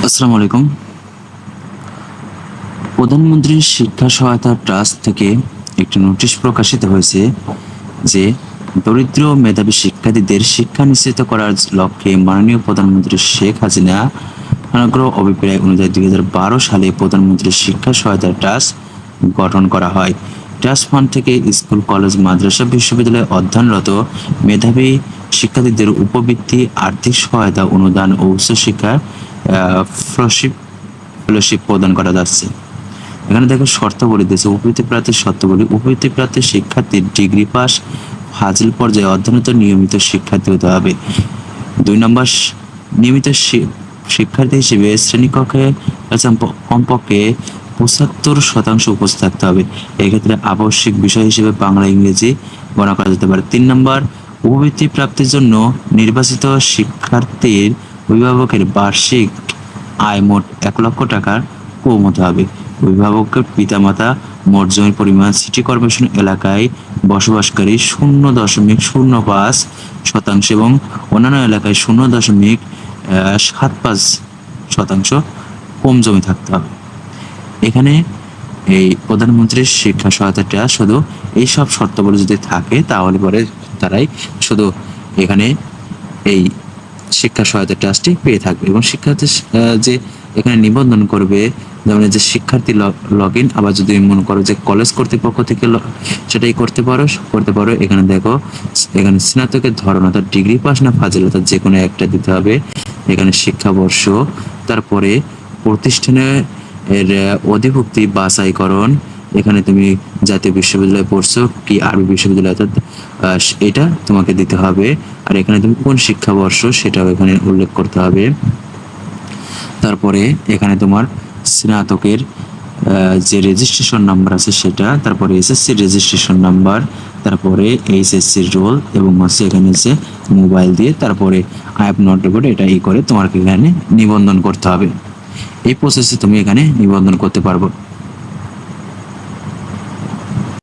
আসসালামু আলাইকুম। প্রধানমন্ত্রী শিক্ষা সহায়তা ট্রাস্ট থেকে একটি নোটিশ প্রকাশিত হয়েছে যে দরিদ্র ও মেধাবী শিক্ষার্থীদের শিক্ষা নিশ্চিত করার লক্ষ্যে মাননীয় প্রধানমন্ত্রী শেখ হাসিনা সমগ্র অভিপ্রায় অনুযায়ী 2012 সালে প্রধানমন্ত্রী শিক্ষা সহায়তা ট্রাস্ট গঠন করা হয়। ট্রাস্ট ফান্ড থেকে স্কুল, কলেজ, মাদ্রাসা, বিশ্ববিদ্যালয়ে অধ্যয়নরত মেধাবী শিক্ষার্থীদের উপবৃত্তি, আর্থিক সহায়তা, অনুদান ও উচ্চশিক্ষার ফেলোশিপ প্রদান করা যাচ্ছে। এখানে দেখো শর্তাবলী দিয়েছে, উপবৃত্তি প্রার্থীর শর্তাবলী। উপবৃত্তি প্রার্থী শিক্ষার্থীর ডিগ্রি পাস, ফাজিল পর্যায়ে অধ্যয়নরত নিয়মিত শিক্ষার্থী হতে হবে। 2 নম্বর, নিয়মিত শিক্ষার্থী হিসেবে শ্রেণীকক্ষে কমপক্ষে 75% উপস্থিত থাকতে হবে। এক্ষেত্রে আবশ্যিক বিষয় হিসেবে বাংলা, ইংরেজি গণনা করা যেতে পারে। 3 নম্বর, উপবৃত্তি প্রাপ্তির জন্য নির্বাচিত শিক্ষার্থীর অভিভাবকের বার্ষিক আয় মোট 1 লক্ষ টাকার কম হতে হবে। অভিভাবকের পিতামাতা মোট জমির পরিমাণ সিটি কর্পোরেশন এলাকায় বসবাসকারী 0.05% এবং অন্যান্য এলাকায় 0.75% কম জমি থাকতে হবে। এখানে এই প্রধানমন্ত্রীর শিক্ষা সহায়তা ট্রাস্ট শুধু এইসব শর্তাবলী যদি থাকে তাহলে পরে তারাই শুধু এখানে এই শিক্ষা সহায়তা ট্রাস্টটি পেয়ে থাকবে। এবং শিক্ষার্থী যে এখানে নিবন্ধন করবে, যেমন যে শিক্ষার্থী লগ ইন, আবার যদি মনে করো যে কলেজ কর্তৃপক্ষ থেকে সেটাই করতে পারো। এখানে দেখো, এখানে স্নাতকের ধরন অর্থাৎ ডিগ্রি পাস না ফাজিল অর্থাৎ যে কোনো একটা দিতে হবে। এখানে শিক্ষাবর্ষ, তারপরে প্রতিষ্ঠানের অধিভুক্তি বাছাইকরণ, এখানে তুমি জাতীয় বিশ্ববিদ্যালয়ে পড়ছো কি আরবি বিশ্ববিদ্যালয় অর্থাৎ এটা তোমাকে দিতে হবে। আর এখানে তুমি কোন শিক্ষাবর্ষ সেটাও এখানে উল্লেখ করতে হবে। তারপরে এখানে তোমার স্নাতকের যে রেজিস্ট্রেশন নাম্বার আছে সেটা, তারপরে এসএসসি রেজিস্ট্রেশন নাম্বার, তারপরে এইচএসসির রোল এবং হচ্ছে এখানে যে মোবাইল দিয়ে তারপরে আই হ্যাভ নট রেকর্ড এটা করে তোমাকে এখানে নিবন্ধন করতে হবে। এই প্রসেসে তুমি এখানে নিবন্ধন করতে পারবো।